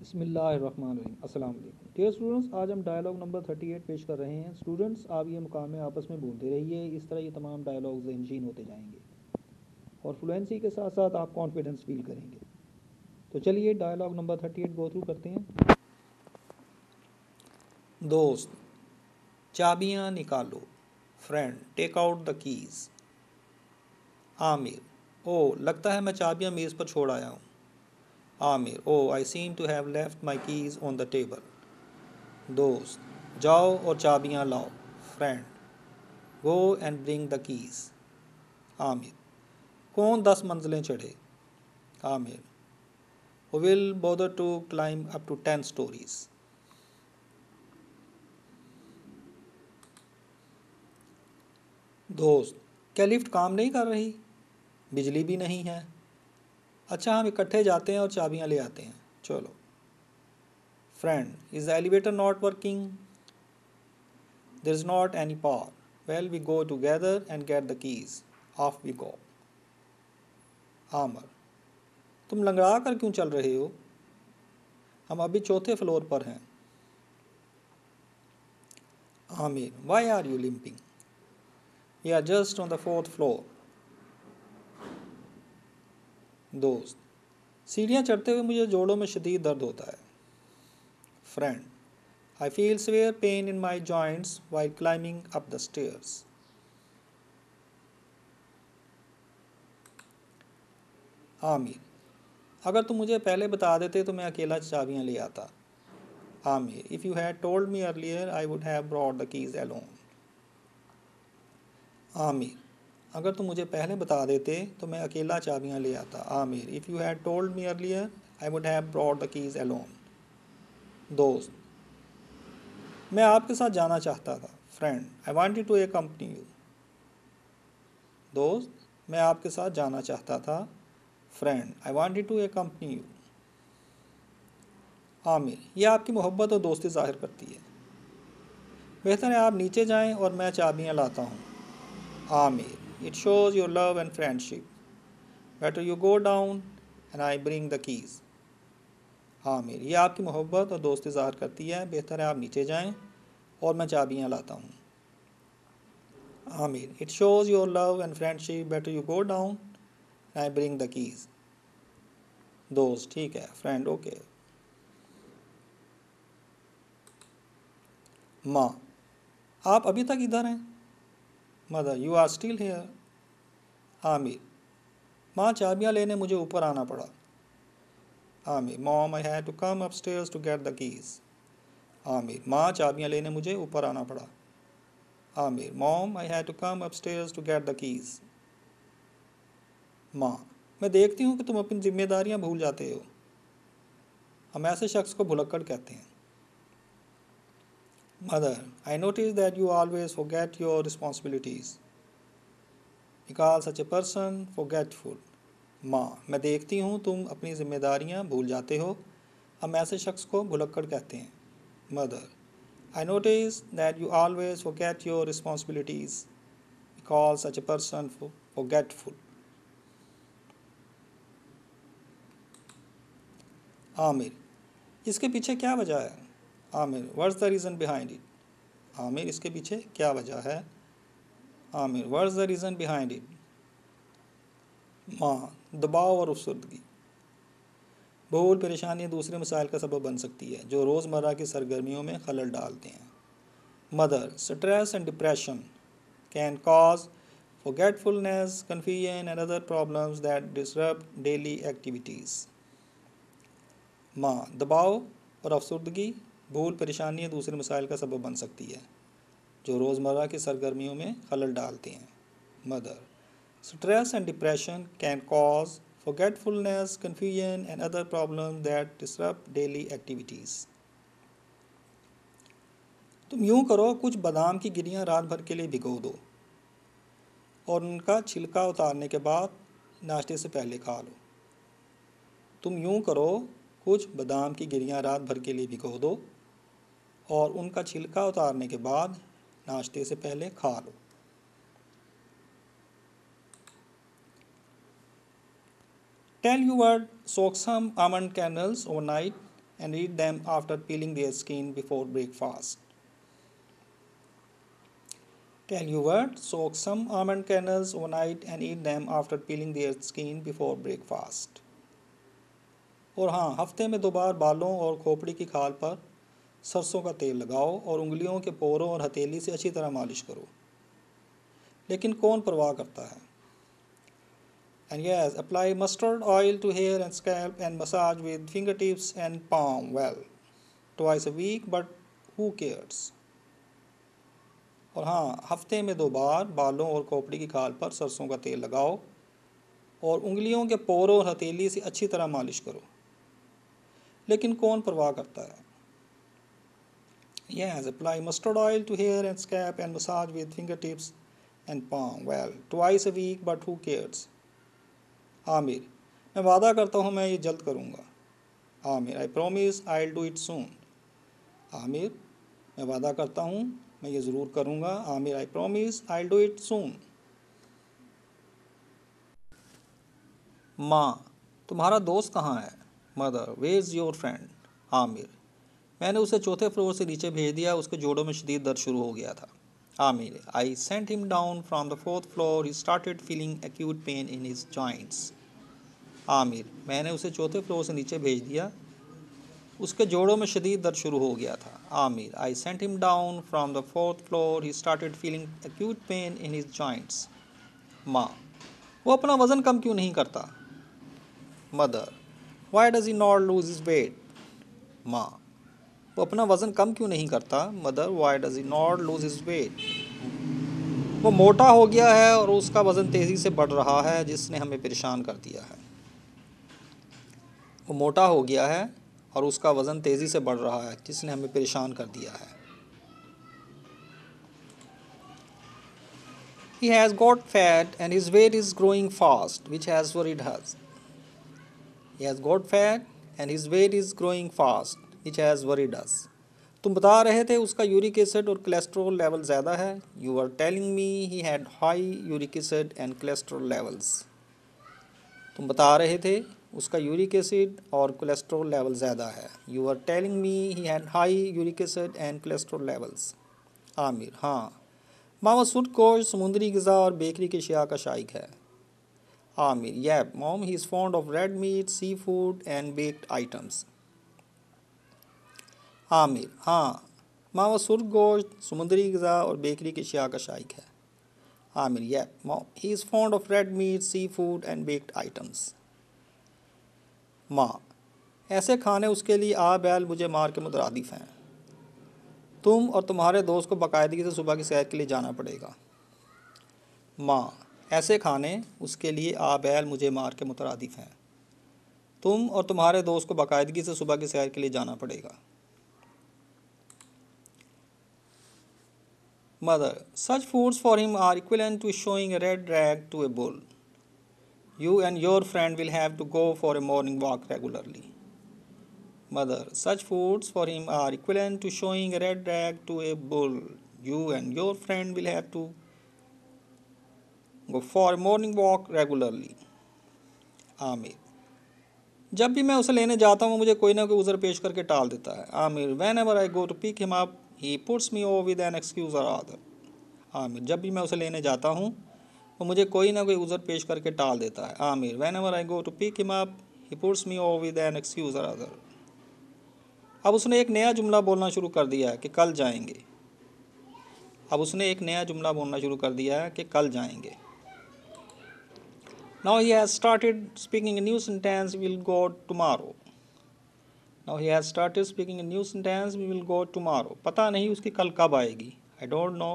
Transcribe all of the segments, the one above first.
बिस्मिल्लाहिर्रहमानिर्रहीम अस्सलाम वालेकुम डियर स्टूडेंट्स। आज हम डायलॉग नंबर 38 पेश कर रहे हैं। स्टूडेंट्स, आप ये मुकामे आपस में बोलते रहिए। इस तरह ये तमाम डायलॉग ज़हनशीन होते जाएंगे और फ्लुएंसी के साथ साथ आप कॉन्फिडेंस फील करेंगे। तो चलिए डायलॉग नंबर 38 गो थ्रू करते हैं। दोस्त, चाबियाँ निकालो। Friend, take out the keys. Aamir, ओ लगता है मैं चाबियाँ मेज़ पर छोड़ आया हूँ। आमिर, ओ I seem to have left my keys on the table. दोस्त, जाओ और चाबियाँ लाओ। Friend, go and bring the keys. Aamir, कौन 10 मंजिलें चढ़े। Aamir, who will bother to climb up to 10 stories? दोस्त, क्या लिफ्ट काम नहीं कर रही? बिजली भी नहीं है। अच्छा, हम इकट्ठे जाते हैं और चाबियाँ ले आते हैं, चलो। Friend, is the elevator not working? There is not any power. Well, we go together and get the keys. Off we go. Amar, तुम लंगड़ा कर क्यों चल रहे हो? हम अभी चौथे फ्लोर पर हैं। Aamir, why are you limping? We are just on the fourth floor. दोस्त, सीढ़ियाँ चढ़ते हुए मुझे जोड़ों में शदीद दर्द होता है। Friend, I feel severe pain in my joints while climbing up the stairs. Aamir, अगर तुम मुझे पहले बता देते तो मैं अकेला चाबियां ले आता। Aamir, if you had told me earlier, I would have brought the keys alone. Aamir, अगर तुम मुझे पहले बता देते तो मैं अकेला चाबियां ले आता। Aamir, if you had told me earlier, I would have brought the keys alone. दोस्त, मैं आपके साथ जाना चाहता था। Friend, I wanted to accompany you. दोस्त, मैं आपके साथ जाना चाहता था। Friend, I wanted to accompany you. Aamir, यह आपकी मोहब्बत और दोस्ती ज़ाहिर करती है। बेहतर है आप नीचे जाएं और मैं चाबियां लाता हूँ। Aamir, it shows your love and friendship. Better you go down and I bring the keys. Aamir, यह आपकी मोहब्बत और दोस्ती ज़ाहिर करती है। बेहतर है आप नीचे जाएं और मैं चाबियां लाता हूँ। Aamir, it shows your love and friendship. Better you go down and I bring the keys. दोस्त, ठीक है। Friend, okay. माँ, आप अभी तक इधर हैं? Mother, you are still here. Aamir, माँ चाबियाँ लेने मुझे ऊपर आना पड़ा। Aamir, mom I had to come upstairs to get the keys. Aamir, माँ चाबियाँ लेने मुझे ऊपर आना पड़ा। Aamir, mom I had to come upstairs to get the keys. माँ, मैं देखती हूँ कि तुम अपनी जिम्मेदारियाँ भूल जाते हो। हम ऐसे शख्स को भुलक्कड़ कहते हैं। Mother, I notice that you always forget your responsibilities. We call such a person forgetful. माँ, मैं देखती हूँ तुम अपनी जिम्मेदारियाँ भूल जाते हो। हम ऐसे शख्स को भुलक्कड़ कहते हैं। Mother, I notice that you always forget your responsibilities. We call such a person forgetful. Aamir, इसके पीछे क्या वजह है? Aamir, what's the reason behind it? Aamir, इसके पीछे क्या वजह है? Aamir, what's the reason behind it? माँ, दबाव और अफसरदगी। भूल परेशानी दूसरे मसाइल का सबब बन सकती है जो रोज़मर्रा की सरगर्मियों में खलल डालते हैं। Mother, stress and depression can cause forgetfulness, confusion and other problems that disrupt daily activities. माँ, दबाव और अफसरदगी भूल परेशानी दूसरे मसाइल का सबब बन सकती है जो रोज़मर्रा की सरगर्मियों में खलल डालते हैं। Mother, stress and depression can cause forgetfulness, confusion and other problems that disrupt daily activities. तुम यूँ करो, कुछ बादाम की गिरियाँ रात भर के लिए भिगो दो और उनका छिलका उतारने के बाद नाश्ते से पहले खा लो। तुम यूँ करो, कुछ बादाम की गिरियाँ रात भर के लिए भिगो दो और उनका छिलका उतारने के बाद नाश्ते से पहले खा लो। Tell your word, soak some almond kernels overnight and eat them after peeling their skin before breakfast. Tell you what, soak some almond kernels overnight and eat them after peeling their skin before breakfast. और हाँ, हफ्ते में 2 बार बालों और खोपड़ी की खाल पर सरसों का तेल लगाओ और उंगलियों के पोरों और हथेली से अच्छी तरह मालिश करो। लेकिन कौन परवाह करता है? And yes, apply mustard oil to hair and scalp and massage with fingertips and palm well twice a week, but who cares? और हाँ, हफ्ते में 2 बार बालों और खोपड़ी की खाल पर सरसों का तेल लगाओ और उंगलियों के पोरों और हथेली से अच्छी तरह मालिश करो। लेकिन कौन परवाह करता है? Yes, apply mustard oil to hair and scalp and massage with fingertips and palm well twice a week, but who cares? Aamir, मैं वादा करता हूँ मैं ये जल्द करूँगा। Aamir, I promise I'll do it soon. Aamir, मैं वादा करता हूँ मैं ये ज़रूर करूँगा। Aamir, I promise I'll do it soon. माँ, तुम्हारा दोस्त कहाँ है? Mother, where is your friend? Aamir, मैंने उसे चौथे फ्लोर से नीचे भेज दिया, उसके जोड़ों में शदीद दर्द शुरू हो गया था। Aamir, I sent him down from the 4th floor. He started feeling acute pain in his joints. Aamir, मैंने उसे चौथे फ्लोर से नीचे भेज दिया, उसके जोड़ों में शदीद दर्द शुरू हो गया था। Aamir, I sent him down from the 4th floor. He started feeling acute pain in his joints. माँ, वो अपना वज़न कम क्यों नहीं करता? Mother, Why does he not lose his weight? माँ, वो अपना वज़न कम क्यों नहीं करता? Mother, Why does he not lose his weight? वो मोटा हो गया है और उसका वज़न तेज़ी से बढ़ रहा है, जिसने हमें परेशान कर दिया है। वो मोटा हो गया है और उसका वज़न तेज़ी से बढ़ रहा है, जिसने हमें परेशान कर दिया है। He has got fat and his weight is growing fast, which has worried us. He has got fat and his weight is growing fast, which has worried us. तुम बता रहे थे उसका यूरिक एसिड और कोलेस्ट्रॉल लेवल ज़्यादा है। You were telling me he had high uric acid and cholesterol levels. तुम बता रहे थे उसका यूरिक एसिड और कोलेस्ट्रॉल लेवल ज़्यादा है। You were telling me he had high uric acid and cholesterol levels. Aamir, हाँ, मामा सुट गोश्त, समुद्री ग़िज़ा और बेकरी की अशिया का शाइक है। Aamir, yeah, mom, he is fond of red meat, seafood and baked items. Aamir, हाँ, मामा सुर्ख गोश्त, समुद्री ग़िज़ा और बेकरी की अशिया का शाइक है। Aamir, yeah, mom, he is fond of red meat, seafood and baked items. माँ, ऐसे खाने उसके लिए आ बैल मुझे मार के मुतरादिफ हैं। तुम और तुम्हारे दोस्त को बाकायदगी से सुबह की सैर के लिए जाना पड़ेगा। माँ, ऐसे खाने उसके लिए आ बैल मुझे मार के मुतरादिफ हैं। तुम और तुम्हारे दोस्त को बाकायदगी से सुबह की सैर के लिए जाना पड़ेगा। Mother, such foods for him are equivalent to showing a red rag to a bull. You and your friend will have to go for a morning walk regularly. Mother, such foods for him are equivalent to showing a red rag to a bull. You and your friend will have to go for a morning walk regularly. Aamir, जब भी मैं उसे लेने जाता हूँ मुझे कोई ना कोई उज़र पेश करके टाल देता है। Aamir, whenever I go to pick him up, he puts me off with an excuse or other. Aamir, जब भी मैं उसे लेने जाता हूँ वो मुझे कोई ना कोई उज़र पेश करके टाल देता है। Aamir, whenever I go to pick him up, he puts me off with an excuse or other. अब उसने एक नया जुमला बोलना शुरू कर दिया है कि कल जाएंगे। अब उसने एक नया जुमला बोलना शुरू कर दिया है कि कल जाएंगे। Now he has started speaking a new sentence, we will go tomorrow. Now he has started speaking a new sentence, we will go tomorrow. पता नहीं उसकी कल कब आएगी। I don't know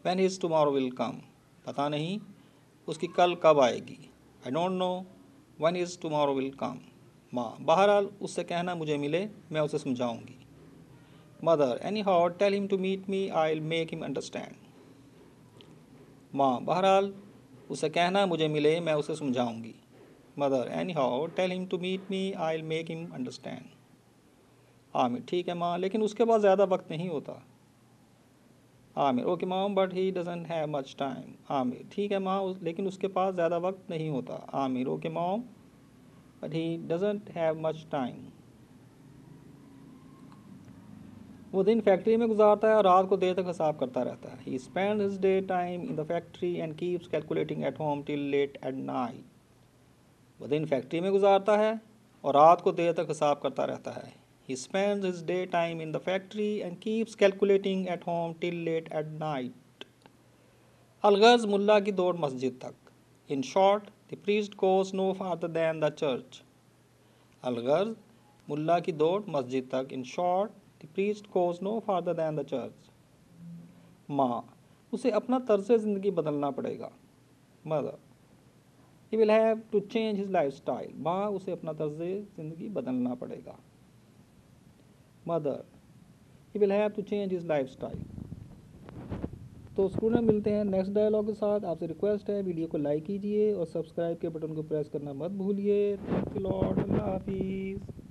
when his tomorrow will come. पता नहीं उसकी कल कब आएगी। I don't know when his tomorrow will come. माँ, बहरहाल उससे कहना मुझे मिले, मैं उसे समझाऊंगी। Mother, anyhow, tell him to meet me, I'll make him understand. माँ, बहरहाल उसे कहना मुझे मिले, मैं उसे समझाऊंगी। Mother, anyhow, tell him to meet me, I'll make him understand. Aamir, ठीक है माँ, लेकिन उसके पास ज़्यादा वक्त नहीं होता। Aamir, okay mom, but he doesn't have much time. Aamir, ठीक है माँ, लेकिन उसके पास ज़्यादा वक्त नहीं होता. Aamir, okay mom, but he doesn't have much time. वो दिन फैक्ट्री में गुजारता है और रात को देर तक हिसाब करता रहता है। He spend his day time in the factory and keeps calculating at home till late at night. वो दिन फैक्ट्री में गुजारता है और रात को देर तक हिसाब करता रहता है। He spends his day time in the factory and keeps calculating at home till late at night. अलगर्ज मुल्ला की दौड़ मस्जिद तक। In short the priest goes no farther than the church. अलगर्ज मुल्ला की दौड़ मस्जिद तक। In short the priest goes no farther than the church. माँ, उसे अपना तर्ज ज़िंदगी बदलना पड़ेगा। Mother, he will have to change his life style. माँ, उसे अपना तर्ज ज़िंदगी बदलना पड़ेगा। Mother, he will have to change his life style. तो स्टूडेंट, मिलते हैं नेक्स्ट डायलॉग के साथ। आपसे रिक्वेस्ट है वीडियो को लाइक कीजिए और सब्सक्राइब के बटन को प्रेस करना मत भूलिए। Thank you Lord. अल्लाह हाफिज़।